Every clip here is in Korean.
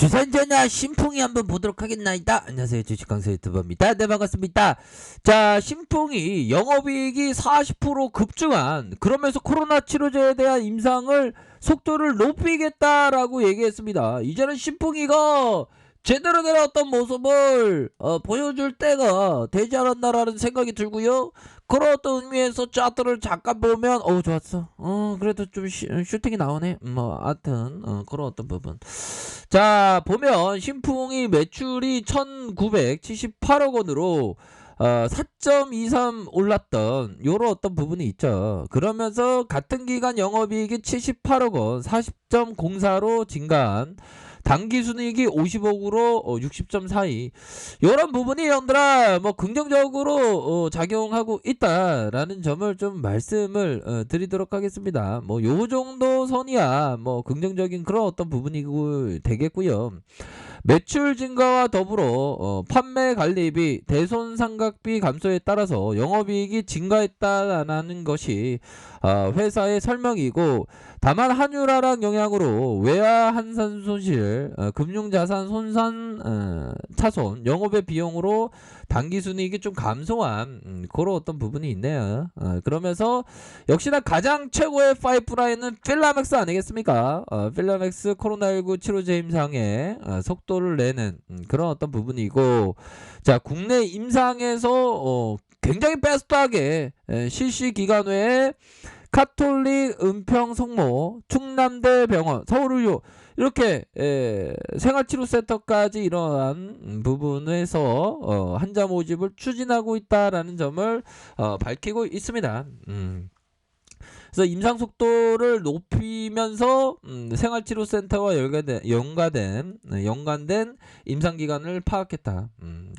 주산전화 신풍이 한번 보도록 하겠나이다. 안녕하세요, 주식강사 유튜버입니다. 네, 반갑습니다. 자, 신풍이 영업이익이 40% 급증한, 그러면서 코로나 치료제에 대한 임상을 속도를 높이겠다라고 얘기했습니다. 이제는 신풍이가 제대로 된 어떤 모습을 보여줄 때가 되지 않았나라는 생각이 들고요. 그런 어떤 의미에서 차트를 잠깐 보면 좋았어. 그래도 좀 슈팅이 나오네. 뭐 하여튼 그런 어떤 부분. 자, 보면 신풍이 매출이 1978억 원으로 4.23 올랐던 요런 어떤 부분이 있죠. 그러면서 같은 기간 영업이익이 78억 원 40.04로 증가한, 당기순이익이 50억으로 60.42. 요런 부분이 형들아 뭐 긍정적으로 작용하고 있다라는 점을 좀 말씀을 드리도록 하겠습니다. 뭐 요 정도 선이야 뭐 긍정적인 그런 어떤 부분이고 되겠고요. 매출 증가와 더불어 판매 관리비, 대손상각비 감소에 따라서 영업이익이 증가했다라는 것이 회사의 설명이고, 다만 환율 하락 영향으로 외화 환산 손실, 금융자산 손산 차손, 영업의 비용으로 당기순이익이 좀 감소한 그런 어떤 부분이 있네요. 그러면서 역시나 가장 최고의 파이프라인은 필라맥스 아니겠습니까? 필라맥스 코로나19 치료제 임상에 속도를 내는 그런 어떤 부분이고, 자, 국내 임상에서 굉장히 베스트하게 실시 기간 외에 카톨릭 은평 성모, 충남대 병원, 서울의료 이렇게 생활치료센터까지 이러한 부분에서 환자 모집을 추진하고 있다라는 점을 밝히고 있습니다. 그래서 임상 속도를 높이면서 생활치료센터와 연관된 임상 기간을 파악했다.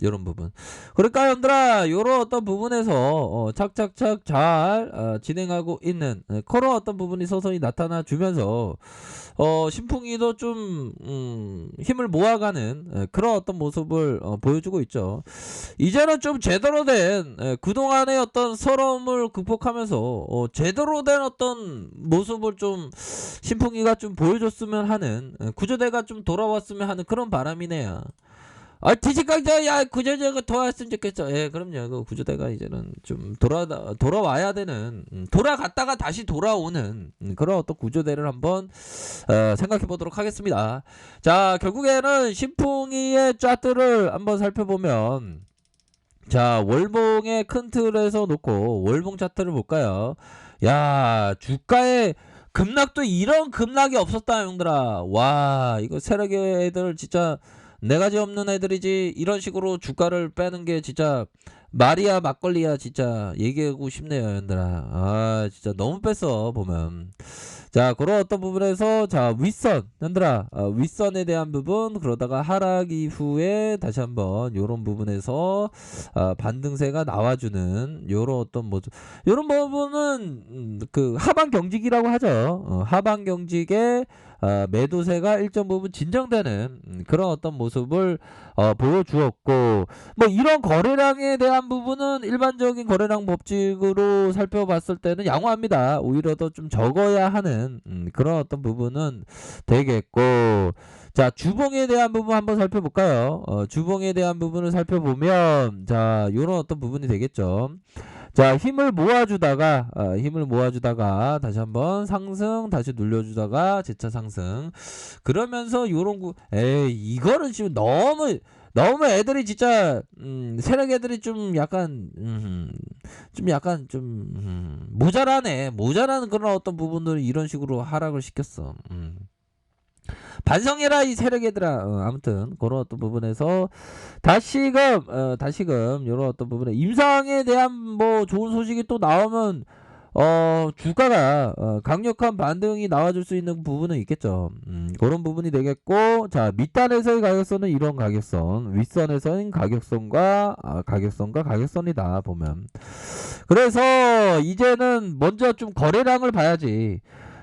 이런 부분. 그러니까 여러분들아 이런 어떤 부분에서 착착착 잘 진행하고 있는 그런 어떤 부분이 서서히 나타나 주면서 신풍이도 좀 힘을 모아가는 그런 어떤 모습을 보여주고 있죠. 이제는 좀 제대로 된 그동안의 어떤 서러움을 극복하면서 제대로 된 어떤 모습을 좀 신풍이가 좀 보여줬으면 하는, 구조대가 좀 돌아왔으면 하는 그런 바람이네요. 디지강자, 야, 구조대가 돌아왔으면 좋겠어. 예, 그럼요. 그 구조대가 이제는 좀 돌아와야 되는, 돌아갔다가 다시 돌아오는 그런 어떤 구조대를 한번 생각해 보도록 하겠습니다. 자, 결국에는 신풍이의 차트를 한번 살펴보면, 자, 월봉의 큰 틀에서 놓고 월봉 차트를 볼까요? 야, 주가의 급락도 이런 급락이 없었다, 형들아. 와, 이거 세력의 애들 진짜 네 가지 없는 애들이지. 이런 식으로 주가를 빼는 게 진짜 말이야 막걸리야. 진짜 얘기하고 싶네요, 형들아. 진짜 너무 뺐어 보면. 자, 그런 어떤 부분에서 자, 윗선 현들아, 윗선에 대한 부분, 그러다가 하락 이후에 다시 한번 요런 부분에서 반등세가 나와주는 요런 어떤 모습, 요런 부분은 그 하방 경직이라고 하죠. 하방 경직에 매도세가 일정 부분 진정되는 그런 어떤 모습을 보여주었고, 뭐 이런 거래량에 대한 부분은 일반적인 거래량 법칙으로 살펴봤을 때는 양호합니다. 오히려 더 좀 적어야 하는 그런 어떤 부분은 되겠고, 자, 주봉에 대한 부분 한번 살펴볼까요? 주봉에 대한 부분을 살펴보면, 자, 요런 어떤 부분이 되겠죠. 자, 힘을 모아주다가 다시 한번 상승, 다시 눌려주다가 재차 상승. 그러면서 요런 이거는 지금 너무 애들이 진짜 세력 애들이 좀 약간 모자라는 그런 어떤 부분들을 이런 식으로 하락을 시켰어. 반성해라 이 세력 애들아. 아무튼 그런 어떤 부분에서 다시금 이런 어떤 부분에 임상에 대한 뭐 좋은 소식이 또 나오면 주가가 강력한 반등이 나와줄 수 있는 부분은 있겠죠. 그런 부분이 되겠고, 자, 밑단에서의 가격선은 이런 가격선, 윗선에서는 가격선과 가격선이다 보면. 그래서 이제는 먼저 좀 거래량을 봐야지.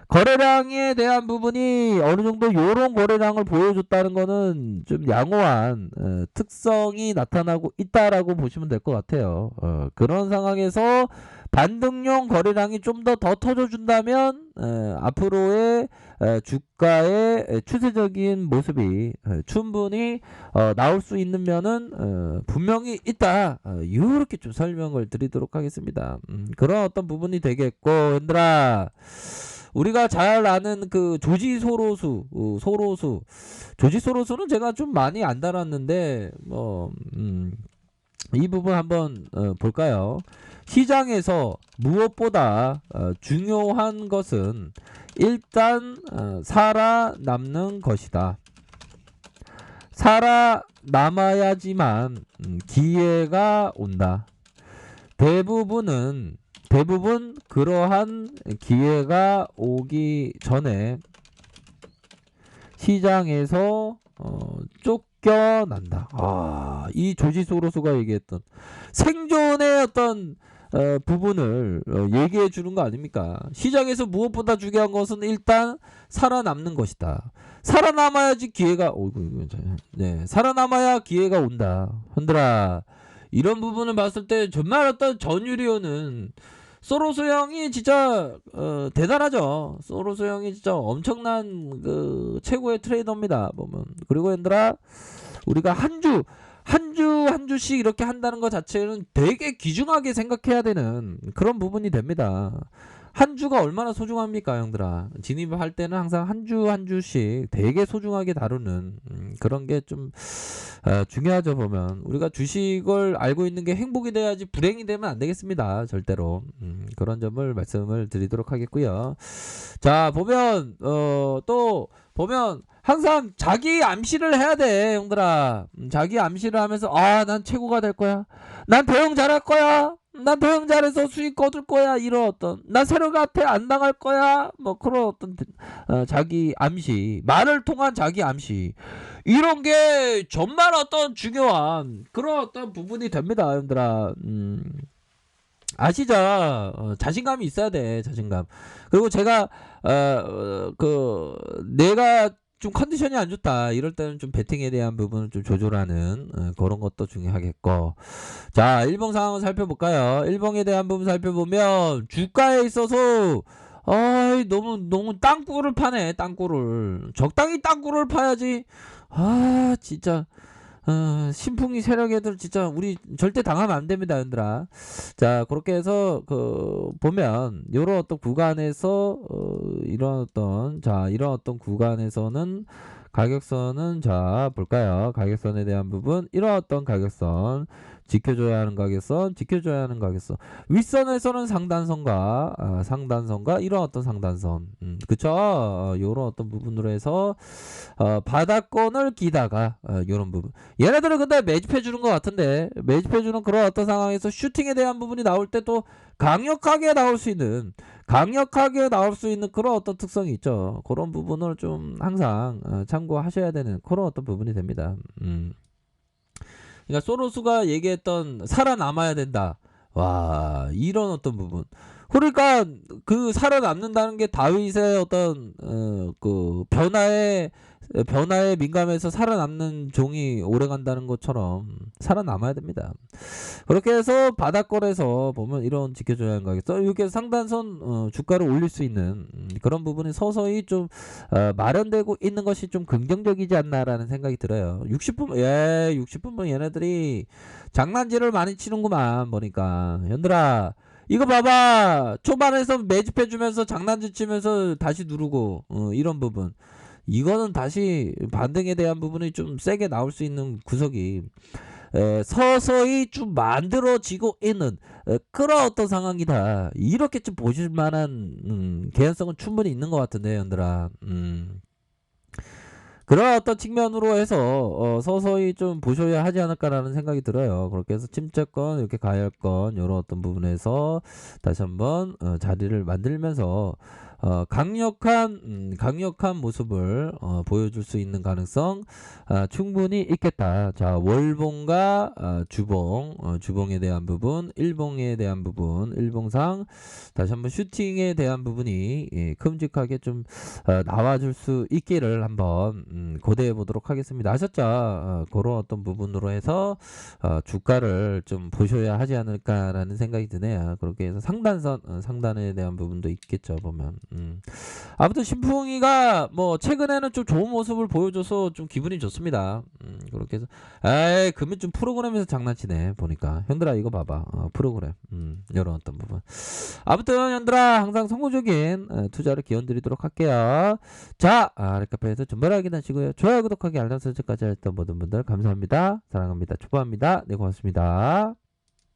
거래량에 대한 부분이 어느 정도 요런 거래량을 보여줬다는 거는 좀 양호한 특성이 나타나고 있다라고 보시면 될 것 같아요. 그런 상황에서 반등용 거래량이 좀 더 터져준다면 앞으로의 주가의 추세적인 모습이 충분히 나올 수 있는 면은 분명히 있다. 이렇게 좀 설명을 드리도록 하겠습니다. 그런 어떤 부분이 되겠고, 얘들아, 우리가 잘 아는 그 조지 소로수 조지 소로수는 제가 좀 많이 안 달았는데 이 부분 한번 볼까요? 시장에서 무엇보다 중요한 것은 일단 살아남는 것이다. 살아남아야지만 기회가 온다. 대부분 그러한 기회가 오기 전에 시장에서 쫓겨난다. 이 조지 소로스가 얘기했던 생존의 어떤 부분을 얘기해 주는 거 아닙니까? 시장에서 무엇보다 중요한 것은 일단 살아남는 것이다. 살아남아야지 기회가 살아남아야 기회가 온다. 흔들아, 이런 부분을 봤을 때 정말 어떤 전유리오는 소로스 형이 진짜 대단하죠. 소로스 형이 진짜 엄청난 그 최고의 트레이더입니다. 보면. 그리고 얘들아, 우리가 한 주씩 이렇게 한다는 것 자체는 되게 귀중하게 생각해야 되는 그런 부분이 됩니다. 한 주가 얼마나 소중합니까, 형들아? 진입을 할 때는 항상 한 주씩 되게 소중하게 다루는 그런 게 좀 중요하죠. 보면 우리가 주식을 알고 있는 게 행복이 돼야지 불행이 되면 안 되겠습니다. 절대로. 그런 점을 말씀을 드리도록 하겠고요. 자, 보면 또 보면 항상 자기 암시를 해야 돼, 형들아. 자기 암시를 하면서 난 최고가 될 거야. 난 대응 잘할 거야. 난 대응 잘해서 수익 거둘 거야. 이런 어떤 난 세력한테 안 당할 거야. 뭐 그런 어떤 자기 암시, 말을 통한 자기 암시, 이런 게 정말 어떤 중요한 그런 어떤 부분이 됩니다, 형들아. 아시죠? 자신감이 있어야 돼, 자신감. 그리고 제가 내가 좀 컨디션이 안 좋다 이럴 때는 좀 배팅에 대한 부분을 좀 조절하는 그런 것도 중요하겠고. 자, 일봉 상황을 살펴볼까요? 일봉에 대한 부분 살펴보면 주가에 있어서 너무 땅굴을 파네. 땅굴을 적당히 땅굴을 파야지. 진짜 신풍이 세력 애들 진짜 우리 절대 당하면 안 됩니다, 얘들아. 자, 그렇게 해서 보면 이런 어떤 구간에서 이런 어떤 구간에서는 가격선은 자 볼까요? 가격선에 대한 부분, 이런 어떤 가격선 지켜줘야 하는 가격선, 윗선에서는 상단선과 이런 어떤 상단선, 그쵸? 요런 어떤 부분으로 해서 바닥권을 기다가 요런 부분, 얘네들은 근데 매집해 주는 것 같은데, 매집해 주는 그런 어떤 상황에서 슈팅에 대한 부분이 나올 때 또 강력하게 나올 수 있는 그런 어떤 특성이 있죠. 그런 부분을 좀 항상 참고하셔야 되는 그런 어떤 부분이 됩니다. 그러니까 소로스가 얘기했던 살아남아야 된다. 와, 이런 어떤 부분. 그러니까 그 살아남는다는 게 다윗의 어떤 그 변화에 민감해서 살아남는 종이 오래 간다는 것처럼 살아남아야 됩니다. 그렇게 해서 바닥권에서 보면 이런 지켜줘야 하는 거겠죠. 이렇게 상단선 주가를 올릴 수 있는 그런 부분이 서서히 좀 마련되고 있는 것이 좀 긍정적이지 않나라는 생각이 들어요. 60분 얘네들이 장난질을 많이 치는구만 보니까. 현들아, 이거 봐봐. 초반에서 매집해주면서 장난질 치면서 다시 누르고 이런 부분. 이거는 다시 반등에 대한 부분이 좀 세게 나올 수 있는 구석이 서서히 좀 만들어지고 있는 그런 어떤 상황이다. 이렇게 좀 보실 만한 개연성은 충분히 있는 것 같은데, 연들아. 그런 어떤 측면으로 해서 서서히 좀 보셔야 하지 않을까라는 생각이 들어요. 그렇게 해서 침체권, 이렇게 가열권 이런 어떤 부분에서 다시 한번 자리를 만들면서 강력한 모습을 보여줄 수 있는 가능성 충분히 있겠다. 자, 월봉과 주봉에 대한 부분, 일봉에 대한 부분, 일봉상 다시 한번 슈팅에 대한 부분이 큼직하게 좀 나와줄 수 있기를 한번 고대해 보도록 하겠습니다. 아셨죠? 그런 어떤 부분으로 해서 주가를 좀 보셔야 하지 않을까라는 생각이 드네요. 그렇게 해서 상단에 대한 부분도 있겠죠, 보면. 아무튼 신풍이가 뭐 최근에는 좀 좋은 모습을 보여줘서 좀 기분이 좋습니다. 그렇게 해서 그러면 좀 프로그램에서 장난치네 보니까. 형들아 이거 봐봐, 프로그램. 이런 어떤 부분. 아무튼 형들아 항상 성공적인 투자를 기원드리도록 할게요. 자, 아랫카페에서 정말 확인하시고요. 좋아요, 구독하기, 알람 설정까지 했던 모든 분들 감사합니다. 사랑합니다. 축복합니다. 네, 고맙습니다.